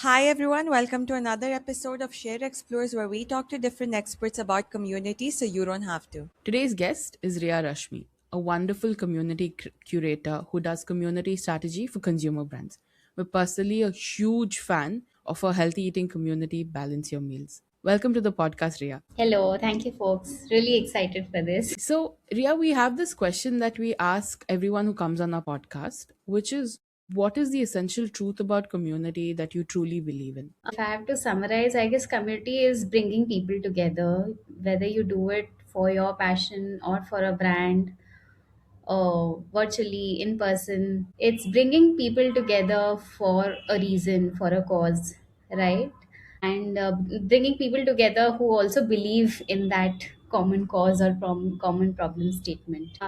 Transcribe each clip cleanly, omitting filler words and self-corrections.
Hi everyone, welcome to another episode of SheR Explores where we talk to different experts about community so you don't have to. Today's guest is Riya Rashmi, a wonderful community curator who does community strategy for consumer brands. We're personally a huge fan of a healthy eating community, Balance Your Meals. Welcome to the podcast, Riya. Hello, thank you, folks. Really excited for this. So, Riya, we have this question that we ask everyone who comes on our podcast, which is what is the essential truth about community that you truly believe in? If I have to summarize, I guess community is bringing people together, whether you do it for your passion or for a brand or virtually in person. It's bringing people together for a reason, for a cause, right? And bringing people together who also believe in that common cause or common problem statement.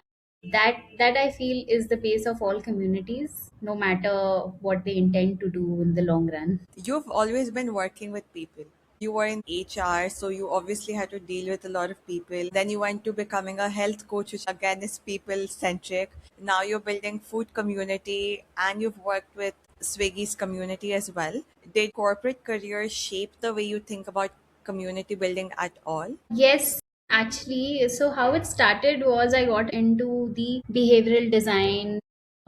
That I feel is the base of all communities, no matter what they intend to do in the long run. You've always been working with people. You were in HR, so you obviously had to deal with a lot of people. Then you went to becoming a health coach, which again is people centric. Now you're building food community and you've worked with Swiggy's community as well. Did corporate career shape the way you think about community building at all? Yes, actually, so how it started was I got into the behavioral design,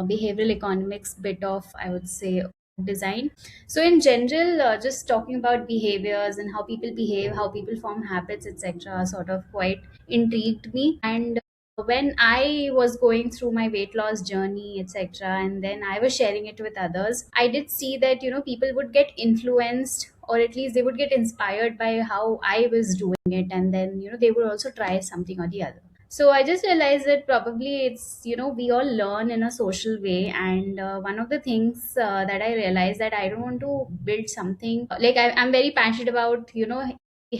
behavioral economics bit of, I would say, design. So, in general, just talking about behaviors and how people behave, how people form habits, etc., sort of quite intrigued me. And when I was going through my weight loss journey, etc., and then I was sharing it with others, I did see that people would get influenced, or at least they would get inspired by how I was doing it, and then they would also try something or the other. So I just realized that probably it's we all learn in a social way, and one of the things that I realized that I don't want to build something like I'm very passionate about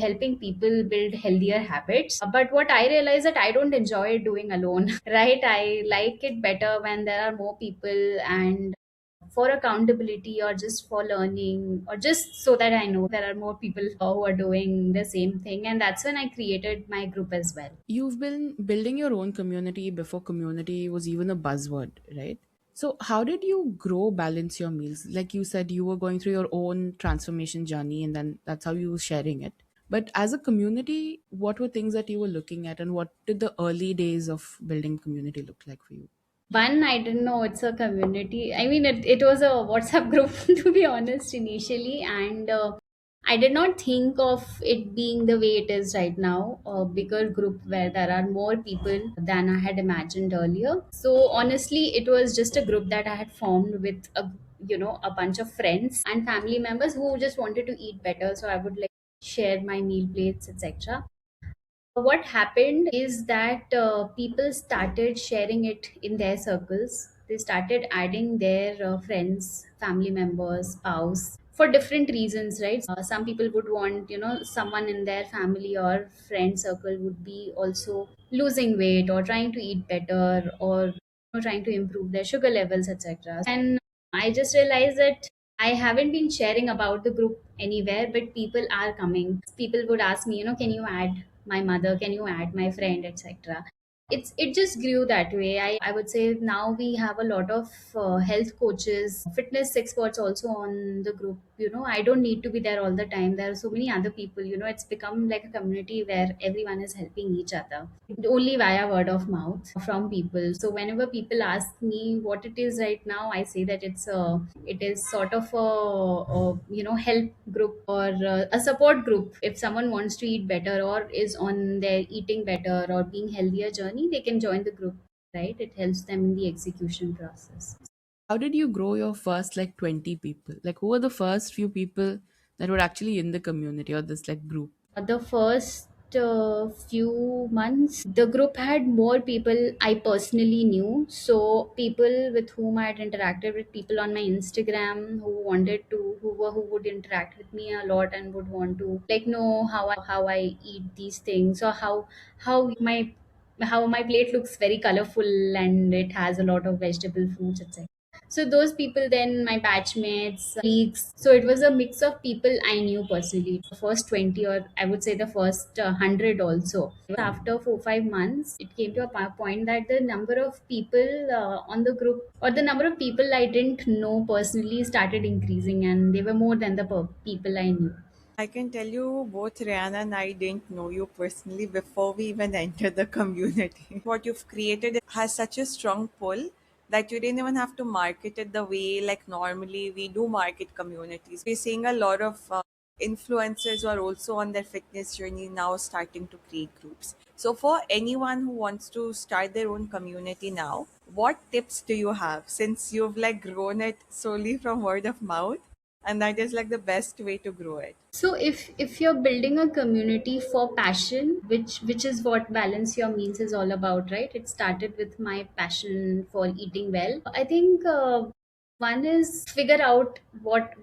helping people build healthier habits. But what I realized that I don't enjoy doing alone, right? I like it better when there are more people, and for accountability or just for learning or just so that I know there are more people who are doing the same thing. And that's when I created my group as well. You've been building your own community before community was even a buzzword, right? So, how did you grow Balance Your Meals? Like you said, you were going through your own transformation journey, and then that's how you were sharing it. But as a community, what were things that you were looking at, and what did the early days of building community look like for you? One, I didn't know it's a community. I mean, it was a WhatsApp group, to be honest, initially. And I did not think of it being the way it is right now, a bigger group where there are more people than I had imagined earlier. So, honestly, it was just a group that I had formed with a bunch of friends and family members who just wanted to eat better. So, I would like share my meal plates, etc. What happened is that people started sharing it in their circles. They started adding their friends, family members, spouse for different reasons, right? Some people would want, someone in their family or friend circle would be also losing weight or trying to eat better, or trying to improve their sugar levels, etc. And I just realized that I haven't been sharing about the group anywhere, but people are coming. People would ask me, can you add my mother, can you add my friend, etc. It just grew that way. I would say now we have a lot of health coaches, fitness experts also on the group. I don't need to be there all the time. There are so many other people. It's become like a community where everyone is helping each other only via word of mouth from people. So whenever people ask me what it is right now, I say that it is sort of a help group, or a support group. If someone wants to eat better or is on their eating better or being healthier journey, they can join the group, right? It helps them in the execution process. How did you grow your first like 20 people? Like, who were the first few people that were actually in the community or this like group? The first few months, the group had more people I personally knew. So people with whom I had interacted with, people on my Instagram who wanted to, who would interact with me a lot and would want to like know how I eat these things, or how my plate looks very colorful and it has a lot of vegetable fruits, etc. So those people, then my batchmates, colleagues. So it was a mix of people I knew personally. The first 20, or I would say the first 100 also. After 4 5 months, it came to a point that the number of people on the group, or the number of people I didn't know personally, started increasing, and they were more than the people I knew. I can tell you both Rihanna and I didn't know you personally before we even entered the community. What you've created has such a strong pull that you didn't even have to market it the way like normally we do market communities. We're seeing a lot of influencers who are also on their fitness journey now starting to create groups. So for anyone who wants to start their own community now, what tips do you have since you've like grown it solely from word of mouth? And that is like the best way to grow it. So if you're building a community for passion, which is what Balance Your Meals is all about, right? It started with my passion for eating well. I think one is figure out what,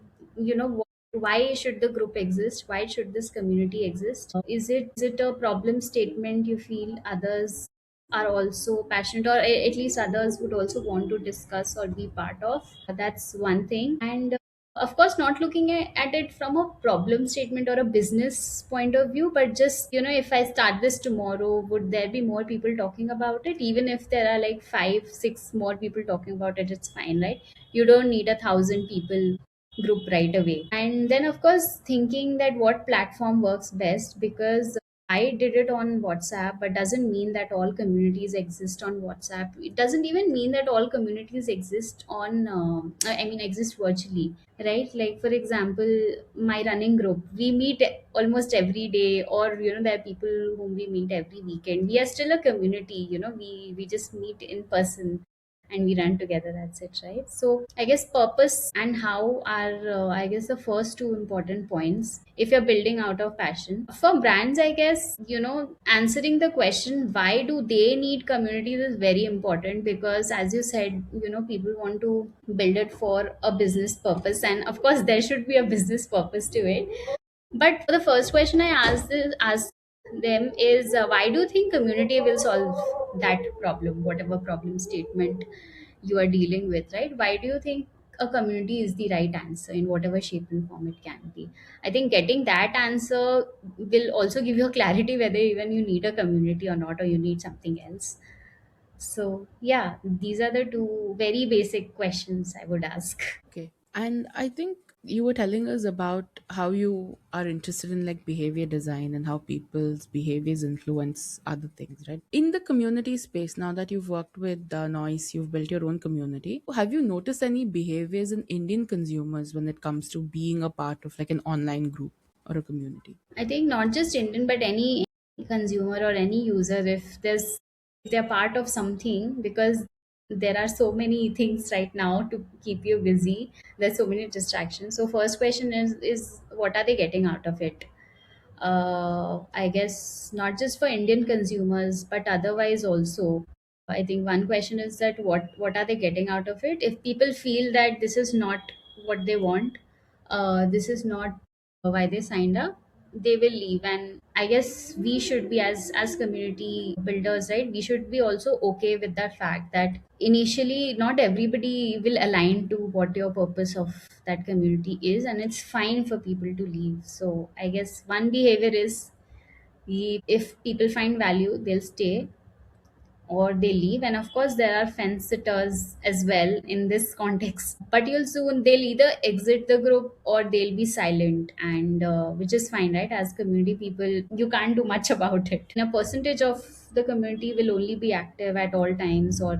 why should the group exist? Why should this community exist? Is it a problem statement you feel others are also passionate, or at least others would also want to discuss or be part of? That's one thing. And of course, not looking at it from a problem statement or a business point of view, but just, if I start this tomorrow, would there be more people talking about it? Even if there are like 5 6 more people talking about it, it's fine, right? You don't need 1,000 people group right away. And then of course, thinking that what platform works best, because I did it on WhatsApp, but doesn't mean that all communities exist on WhatsApp. It doesn't even mean that all communities exist on, exist virtually, right? Like, for example, my running group, we meet almost every day, or, there are people whom we meet every weekend. We are still a community, we just meet in person and we run together. That's it, right? So I guess purpose and how are, I guess, the first two important points if you're building out of passion. For brands, I guess, answering the question why do they need communities is very important, because as you said, people want to build it for a business purpose, and of course there should be a business purpose to it. But the first question I ask them is, why do you think community will solve that problem, whatever problem statement you are dealing with, right? Why do you think a community is the right answer in whatever shape and form it can be? I think getting that answer will also give you a clarity whether even you need a community or not, or you need something else. So yeah, these are the two very basic questions I would ask. Okay. And I think you were telling us about how you are interested in like behavior design and how people's behaviors influence other things, right? In the community space, now that you've worked with Noise, you've built your own community. Have you noticed any behaviors in Indian consumers when it comes to being a part of like an online group or a community? I think not just Indian, but any consumer or any user, if they're part of something, because there are so many things right now to keep you busy. There's so many distractions. So first question is what are they getting out of it? I guess not just for Indian consumers, but otherwise also. I think one question is that what are they getting out of it? If people feel that this is not what they want, this is not why they signed up, they will leave. And I guess we should be, as community builders, right? We should be also okay with that fact that initially not everybody will align to what your purpose of that community is, and it's fine for people to leave. So I guess one behavior is, if people find value, they'll stay or they leave. And of course there are fence sitters as well in this context, but they'll either exit the group or they'll be silent, and which is fine, right? As community people, you can't do much about it. And a percentage of the community will only be active at all times, or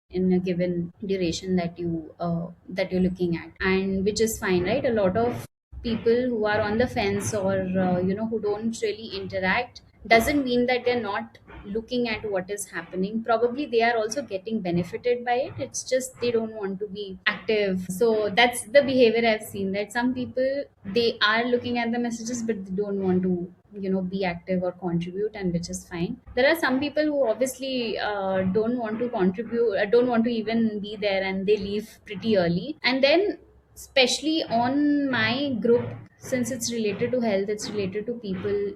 in a given duration that you're looking at, and which is fine, right? A lot of people who are on the fence, or who don't really interact, doesn't mean that they're not looking at what is happening. Probably they are also getting benefited by it, it's just they don't want to be active. So that's the behavior I've seen, that some people, they are looking at the messages but they don't want to be active or contribute, and which is fine. There are some people who obviously don't want to contribute, don't want to even be there, and they leave pretty early. And then, especially on my group, since it's related to health, it's related to people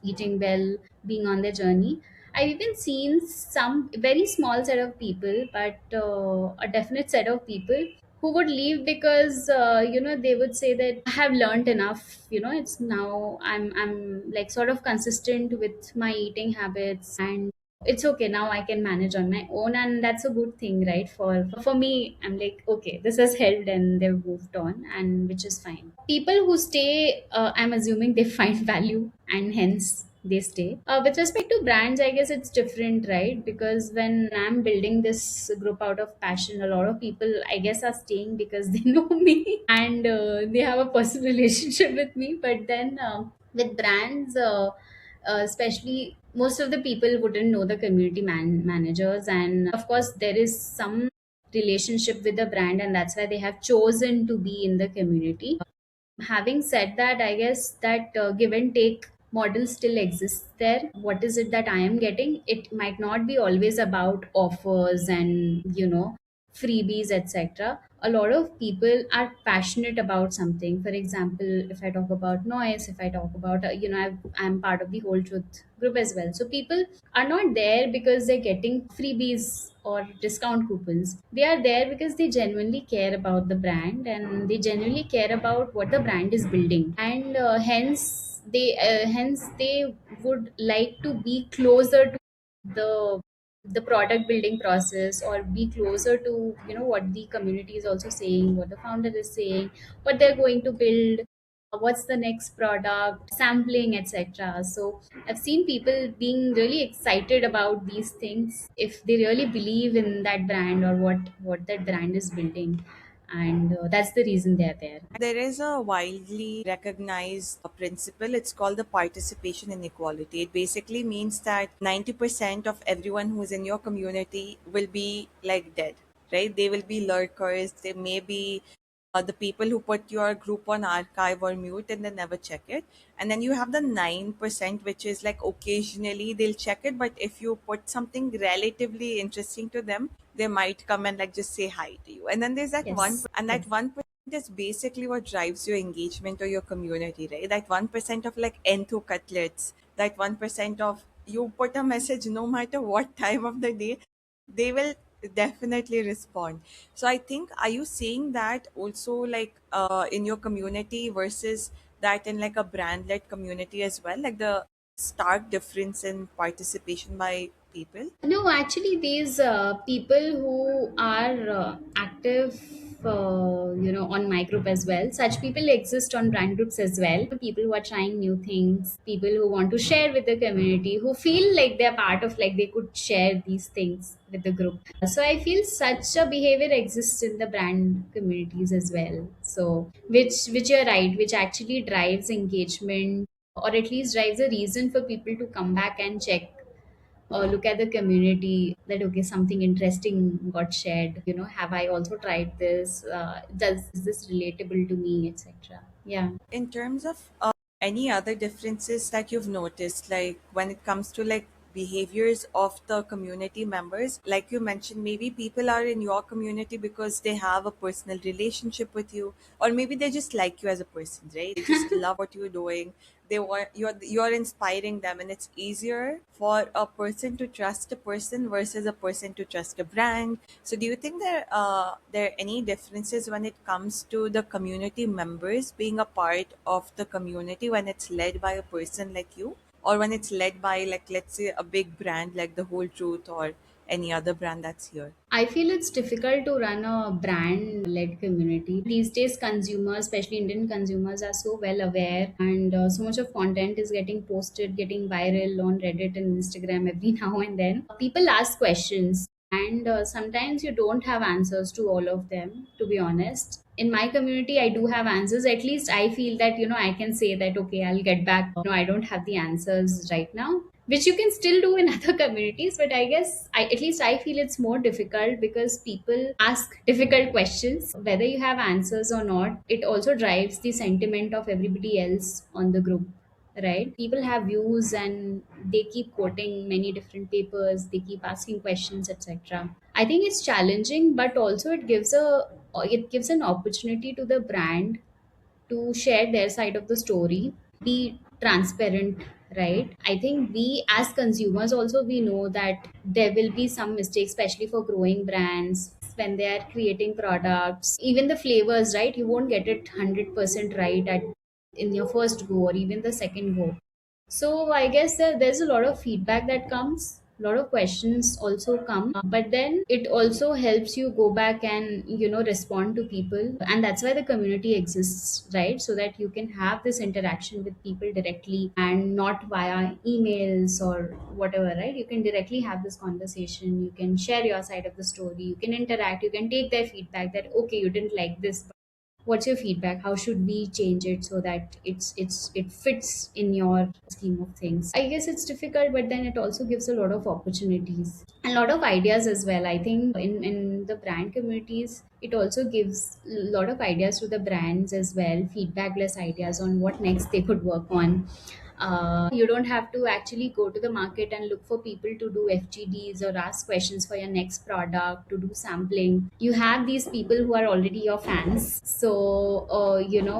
eating well, being on their journey, I've even seen some very small set of people, but a definite set of people who would leave because they would say that I have learned enough. It's now I'm like sort of consistent with my eating habits, and it's okay now. I can manage on my own, and that's a good thing, right? For me, I'm like, okay, this has helped, and they've moved on, and which is fine. People who stay, I'm assuming they find value, and hence they stay. With respect to brands, I guess it's different, right? Because when I'm building this group out of passion, a lot of people, I guess, are staying because they know me and they have a personal relationship with me. But then with brands, especially most of the people wouldn't know the community managers, and of course there is some relationship with the brand, and that's why they have chosen to be in the community. Having said that, I guess that give and take model still exists there. What is it that I am getting? It might not be always about offers and freebies, etc. A lot of people are passionate about something. For example, if I talk about Noise, if I talk about I'm part of the Whole Truth group as well. So people are not there because they're getting freebies or discount coupons. They are there because they genuinely care about the brand, and they genuinely care about what the brand is building, and hence they would like to be closer to the the product building process, or be closer to what the community is also saying, what the founder is saying, what they're going to build, what's the next product, sampling, etc. So I've seen people being really excited about these things if they really believe in that brand, or what that brand is building, and that's the reason they're there. There is a widely recognized principle. It's called the participation inequality. It basically means that 90% of everyone who's in your community will be like dead, right? They will be lurkers. They may be the people who put your group on archive or mute and they never check it. And then you have the 9%, which is like occasionally they'll check it, but if you put something relatively interesting to them, they might come and like just say hi to you. And then there's that Yes. and that 1% is basically what drives your engagement or your community, right? That 1% of like Enthu cutlets, that 1% of you put a message no matter what time of the day, they will definitely respond. So I think, are you saying that also like in your community versus that in like a brand led community as well, like the stark difference in participation by people? No, actually, these people who are active, on my group as well. Such people exist on brand groups as well. People who are trying new things, people who want to share with the community, who feel like they're part of, like they could share these things with the group. So I feel such a behavior exists in the brand communities as well. So which you're right, which actually drives engagement, or at least drives a reason for people to come back and check or look at the community, that okay, something interesting got shared, have I also tried this, does is this relatable to me, etc. Yeah. In terms of any other differences that you've noticed, like when it comes to like behaviors of the community members, like you mentioned, maybe people are in your community because they have a personal relationship with you, or maybe they just like you as a person, right? They just love what you're doing. They want you're inspiring them, and it's easier for a person to trust a person versus a person to trust a brand. So do you think there are any differences when it comes to the community members being a part of the community when it's led by a person like you, or when it's led by, like, let's say a big brand like the Whole Truth or any other brand that's here? I feel it's difficult to run a brand led community. These days, consumers, especially Indian consumers, are so well aware, and so much of content is getting posted, getting viral on Reddit and Instagram every now and then. People ask questions, and sometimes you don't have answers to all of them, to be honest. In my community, I do have answers. At least I feel that, I can say that, okay, I'll get back. I don't have the answers right now, which you can still do in other communities, but I guess at least I feel it's more difficult because people ask difficult questions. Whether you have answers or not, it also drives the sentiment of everybody else on the group, right? People have views, and they keep quoting many different papers, they keep asking questions, etc. I think it's challenging, but also it gives an opportunity to the brand to share their side of the story, be transparent, right? I think we as consumers also, we know that there will be some mistakes, especially for growing brands when they are creating products. Even the flavors, right, you won't get it 100% right at in your first go or even the second go. So I guess that there's a lot of feedback that comes, a lot of questions also come, but then it also helps you go back and respond to people, and that's why the community exists, right? So that you can have this interaction with people directly and not via emails or whatever, right? You can directly have this conversation. You can share your side of the story. You can interact. You can take their feedback that okay, you didn't like this, what's your feedback, how should we change it so that it fits in your scheme of things. I guess it's difficult, but then it also gives a lot of opportunities and a lot of ideas as well. I think in the brand communities, it also gives a lot of ideas to the brands as well, feedback less ideas on what next they could work on. You don't have to actually go to the market and look for people to do FGDs or ask questions for your next product to do sampling. You have these people who are already your fans, so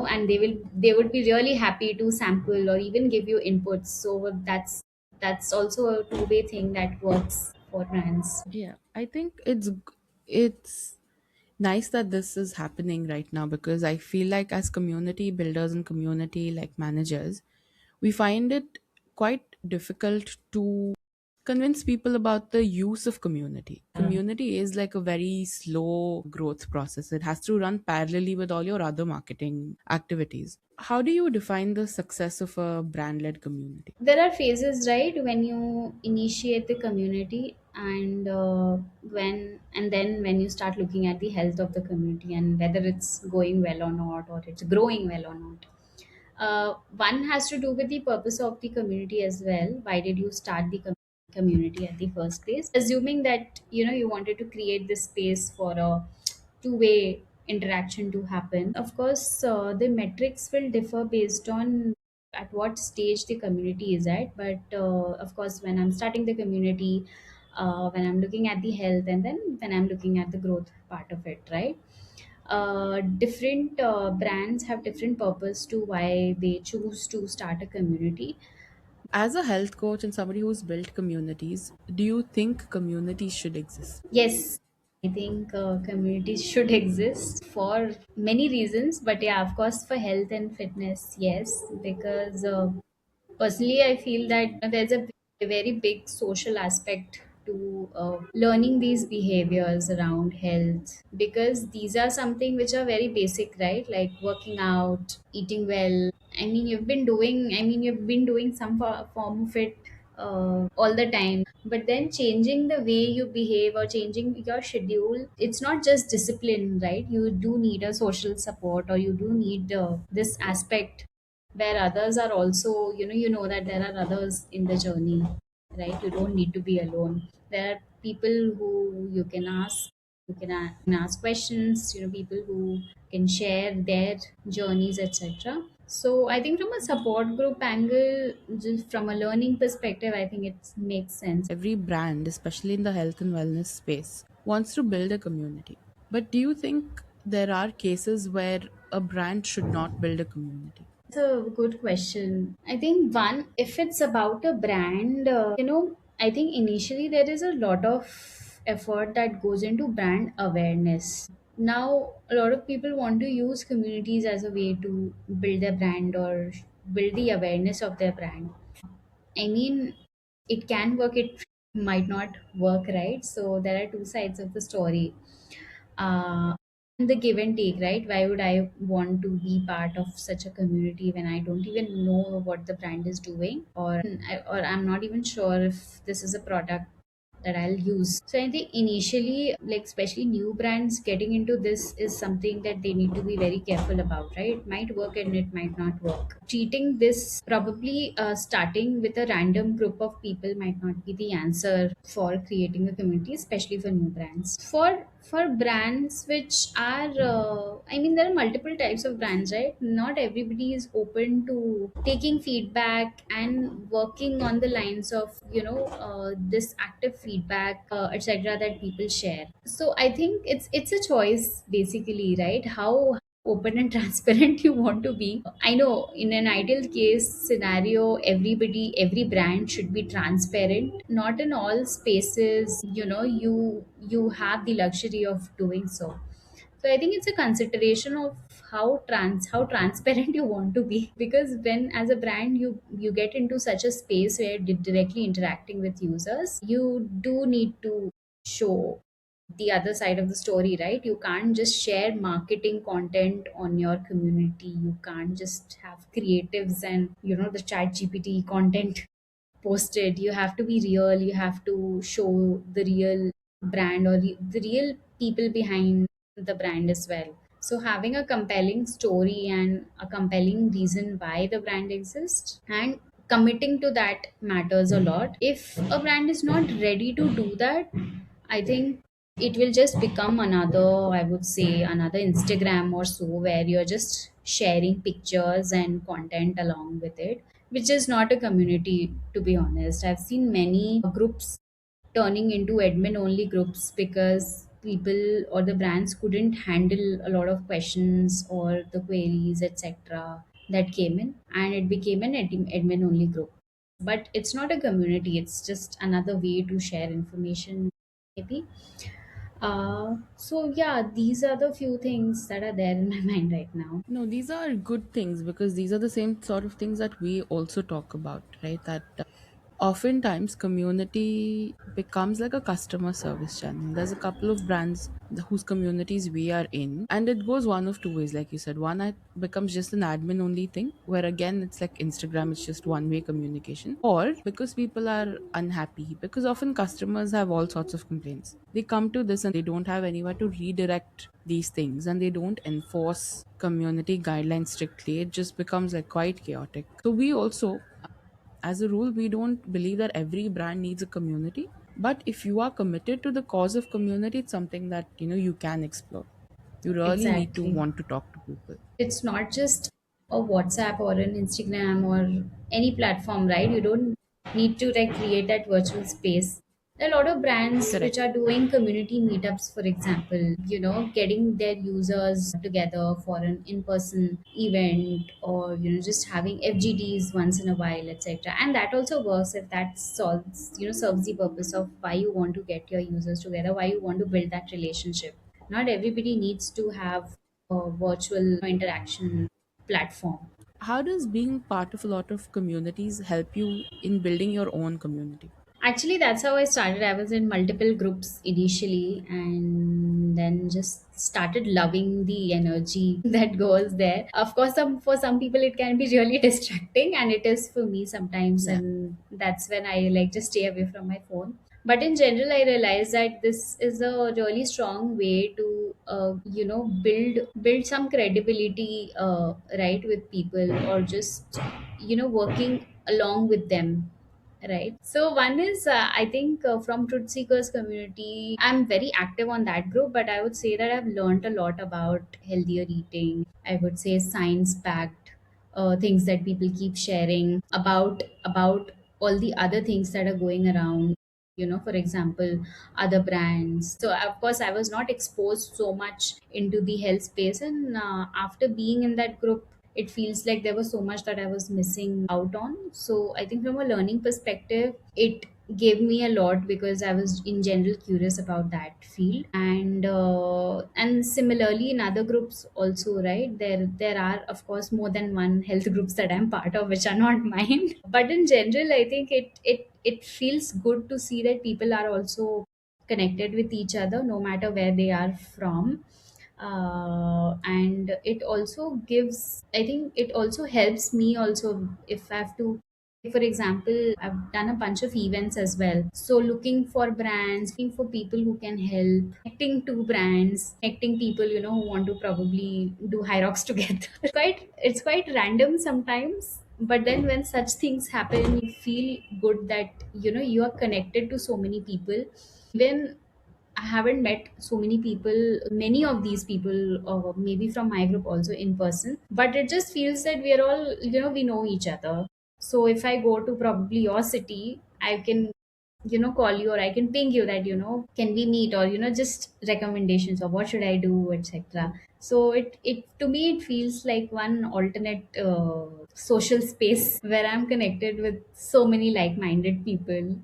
and they would be really happy to sample or even give you inputs. So that's also a two-way thing that works for brands. Yeah, I think it's nice that this is happening right now, because I feel like as community builders and community like managers, we find it quite difficult to convince people about the use of community. Community is like a very slow growth process. It has to run parallelly with all your other marketing activities. How do you define the success of a brand led community? There are phases, right, when you initiate the community, and then when you start looking at the health of the community and whether it's going well or not, or it's growing well or not. One has to do with the purpose of the community as well. Why did you start the community at the first place? Assuming that you wanted to create this space for a two-way interaction to happen. Of course, the metrics will differ based on at what stage the community is at. But of course, when I'm starting the community, when I'm looking at the health, and then when I'm looking at the growth part of it, right? Different brands have different purpose to why they choose to start a community. As a health coach and somebody who's built communities, do you think communities should exist? Yes, I think communities should exist for many reasons, but yeah, of course, for health and fitness, yes, because personally, I feel that there's a very big social aspect to learning these behaviors around health, because these are something which are very basic, right? Like working out, eating well. You've been doing some form of it all the time, but then changing the way you behave or changing your schedule, it's not just discipline, right? You do need a social support, or you do need this aspect where others are also, that there are others in the journey, right? You don't need to be alone. There are people who you can ask, ask questions, people who can share their journeys, etc. So I think from a support group angle, just from a learning perspective, I think it makes sense. Every brand, especially in the health and wellness space, wants to build a community. But do you think there are cases where a brand should not build a community? It's a good question. I think one, if it's about a brand, I think initially there is a lot of effort that goes into brand awareness. Now, a lot of people want to use communities as a way to build their brand or build the awareness of their brand. I mean, it can work, it might not work, right? So there are two sides of the story. uh, and the give and take, right? Why would I want to be part of such a community when I don't even know what the brand is doing, or I'm not even sure if this is a product that I'll use. So I think initially, like especially new brands getting into this is something that they need to be very careful about, right? It might work and it might not work. Treating this, probably starting with a random group of people might not be the answer for creating a community, especially for new brands. For brands which are, there are multiple types of brands, right? Not everybody is open to taking feedback and working on the lines of this active feedback, etc., that people share. So I think it's a choice basically, right? How open and transparent you want to be. I know in an ideal case scenario, every brand should be transparent. Not in all spaces, you have the luxury of doing so. So I think it's a consideration of how transparent you want to be, because when as a brand you get into such a space where you're directly interacting with users, you do need to show the other side of the story, right? You can't just share marketing content on your community. You can't just have creatives and the chat GPT content posted. You have to be real. You have to show the real brand, or the real people behind the brand as well. So having a compelling story and a compelling reason why the brand exists, and committing to that matters a lot. If a brand is not ready to do that, I think it will just become another, I would say, another Instagram or so, where you're just sharing pictures and content along with it, which is not a community, to be honest. I've seen many groups turning into admin only groups because people or the brands couldn't handle a lot of questions or the queries, etc., that came in, and it became an admin only group. But it's not a community, it's just another way to share information, maybe. So yeah, these are the few things that are there in my mind right now. No, these are good things because these are the same sort of things that we also talk about, right? That oftentimes community becomes like a customer service channel. There's a couple of brands whose communities we are in, and it goes one of two ways, like you said. One, it becomes just an admin only thing, where again it's like Instagram, it's just one way communication, or because people are unhappy, because often customers have all sorts of complaints. They come to this and they don't have anywhere to redirect these things, and they don't enforce community guidelines strictly. It just becomes like quite chaotic. So we also, as a rule, we don't believe that every brand needs a community, but if you are committed to the cause of community, it's something that you can explore. You really need to Exactly. want to talk to people. It's not just a WhatsApp or an Instagram or any platform, right? You don't need to like create that virtual space. There are a lot of brands which Correct. are doing community meetups, for example, getting their users together for an in-person event, or just having FGDs once in a while, etc. And that also works if that serves the purpose of why you want to get your users together, why you want to build that relationship. Not everybody needs to have a virtual interaction platform. How does being part of a lot of communities help you in building your own community? Actually, that's how I started. I was in multiple groups initially, and then just started loving the energy that goes there. Of course, for some people it can be really distracting, and it is for me sometimes. Yeah. And that's when I like just stay away from my phone. But in general, I realized that this is a really strong way to, build some credibility, right, with people, or just working along with them, right? So one is, I think, from Truth Seekers community, I'm very active on that group, but I would say that I've learned a lot about healthier eating. I would say science backed things that people keep sharing about all the other things that are going around, for example, other brands. So of course I was not exposed so much into the health space, and after being in that group, it feels like there was so much that I was missing out on. So I think from a learning perspective, it gave me a lot because I was in general curious about that field. And similarly in other groups also, right? There are of course more than one health groups that I'm part of, which are not mine. But in general, I think it feels good to see that people are also connected with each other no matter where they are from. And it also gives, I think it also helps me also if I have to, for example, I've done a bunch of events as well, so looking for brands, looking for people who can help, connecting to brands, connecting people who want to probably do high rocks together. It's quite random sometimes, but then when such things happen, you feel good that you are connected to so many people. Even I haven't met so many people, many of these people, maybe from my group also in person, but it just feels that we are all, we know each other. So if I go to probably your city, I can call you, or I can ping you that, can we meet, or just recommendations of what should I do, etc. So it to me it feels like one alternate social space where I'm connected with so many like-minded people,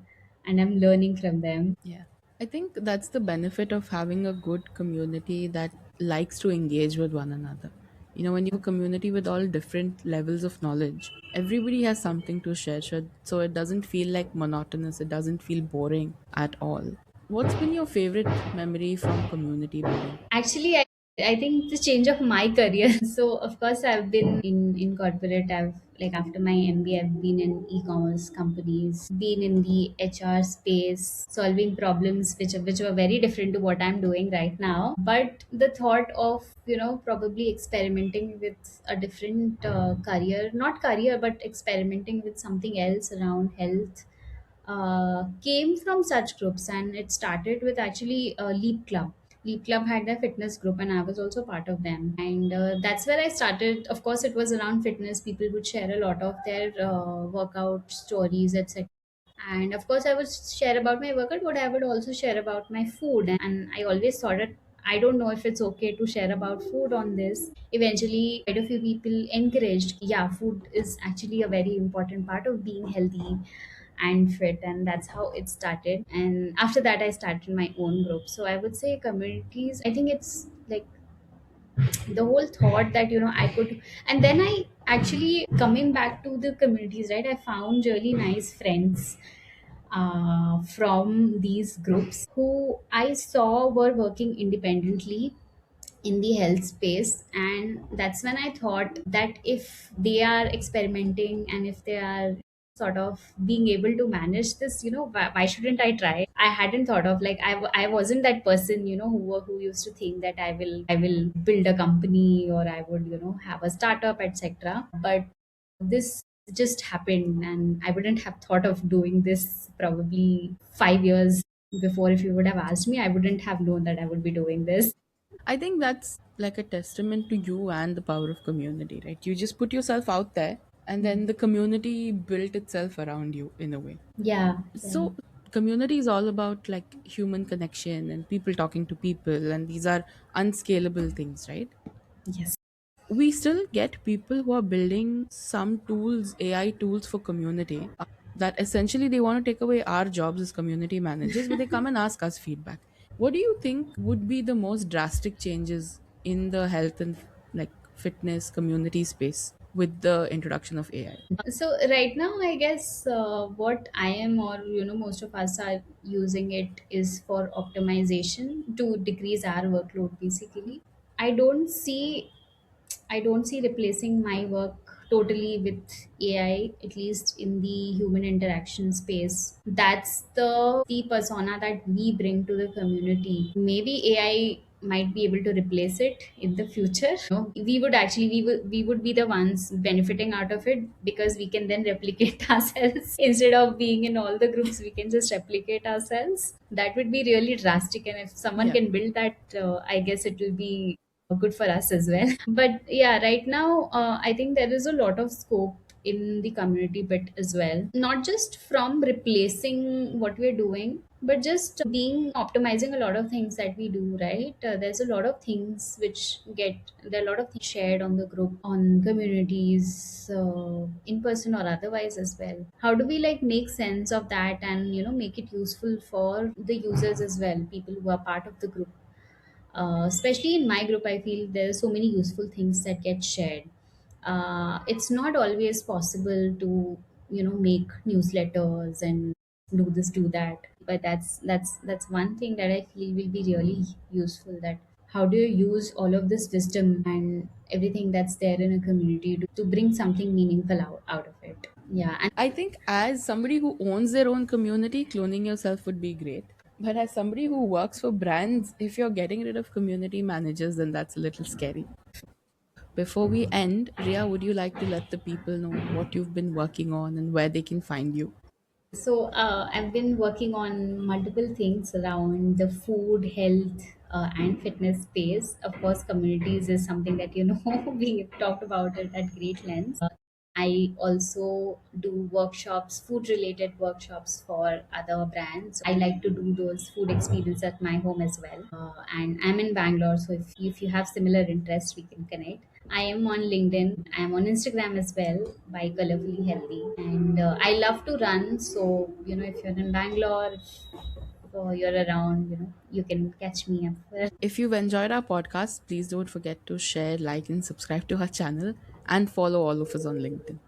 and I'm learning from them. Yeah. I think that's the benefit of having a good community that likes to engage with one another. When you have a community with all different levels of knowledge, everybody has something to share, so it doesn't feel like monotonous, it doesn't feel boring at all. What's been your favorite memory from community building? Actually, I think the change of my career. So of course I've been in corporate. I've, like, after my MBA, I've been in e-commerce companies, been in the HR space, solving problems which were very different to what I'm doing right now. But the thought of, probably experimenting with a different career, not career, but experimenting with something else around health, came from such groups. And it started with actually Leap Club. Leap Club had their fitness group, and I was also part of them. And that's where I started. Of course, it was around fitness. People would share a lot of their workout stories, etc. And of course, I would share about my workout, but I would also share about my food. And I always thought that I don't know if it's okay to share about food on this. Eventually, quite a few people encouraged, yeah, food is actually a very important part of being healthy and fit, and that's how it started. And after that, I started my own group. So I would say communities, I think it's like the whole thought that, I could. And then I actually, coming back to the communities, right, I found really nice friends from these groups who I saw were working independently in the health space. And that's when I thought that if they are experimenting, and if they are sort of being able to manage this, why shouldn't I try? I hadn't thought of, like, I wasn't that person, who used to think that I will build a company, or I would, have a startup, etc. But this just happened, and I wouldn't have thought of doing this probably 5 years before. If you would have asked me, I wouldn't have known that I would be doing this. I think that's like a testament to you and the power of community, right? You just put yourself out there, and then the community built itself around you in a way. Yeah, yeah. So, community is all about like human connection and people talking to people, and these are unscalable things, right? Yes. We still get people who are building some tools, AI tools for community, that essentially they want to take away our jobs as community managers, but they come and ask us feedback. What do you think would be the most drastic changes in the health and like fitness community space with the introduction of AI? So right now, I guess what I am, or most of us are using it, is for optimization to decrease our workload. Basically, I don't see I don't see replacing my work totally with AI, at least in the human interaction space. That's the persona that we bring to the community. Maybe AI might be able to replace it in the future. We would actually, we would be the ones benefiting out of it, because we can then replicate ourselves instead of being in all the groups. We can just replicate ourselves. That would be really drastic, and if someone Yeah. can build that, I guess it will be good for us as well. But yeah, right now, I think there is a lot of scope in the community bit as well, not just from replacing what we're doing, but just being optimizing a lot of things that we do, right? There's a lot of things which get there are a lot of things shared on the group, on communities, in person or otherwise as well. How do we, like, make sense of that, and make it useful for the users as well, people who are part of the group? Especially in my group, I feel there are so many useful things that get shared. It's not always possible to make newsletters and do this, do that, but that's one thing that I feel will be really useful. That how do you use all of this wisdom and everything that's there in a community to bring something meaningful out of it? Yeah. And I think as somebody who owns their own community, cloning yourself would be great. But as somebody who works for brands, if you're getting rid of community managers, then that's a little scary. Before we end, Ria, would you like to let the people know what you've been working on and where they can find you? so I've been working on multiple things around the food, health, and fitness space. Of course, communities is something that, we've talked about it at great length. I also do workshops, food related workshops for other brands. I like to do those food experiences at my home as well. And I'm in Bangalore, so if you have similar interests, we can connect. I am on LinkedIn. I am on Instagram as well by Colorfully Healthy. And I love to run. So, if you're in Bangalore, if you're around, you can catch me up. If you've enjoyed our podcast, please don't forget to share, like, and subscribe to our channel and follow all of us on LinkedIn.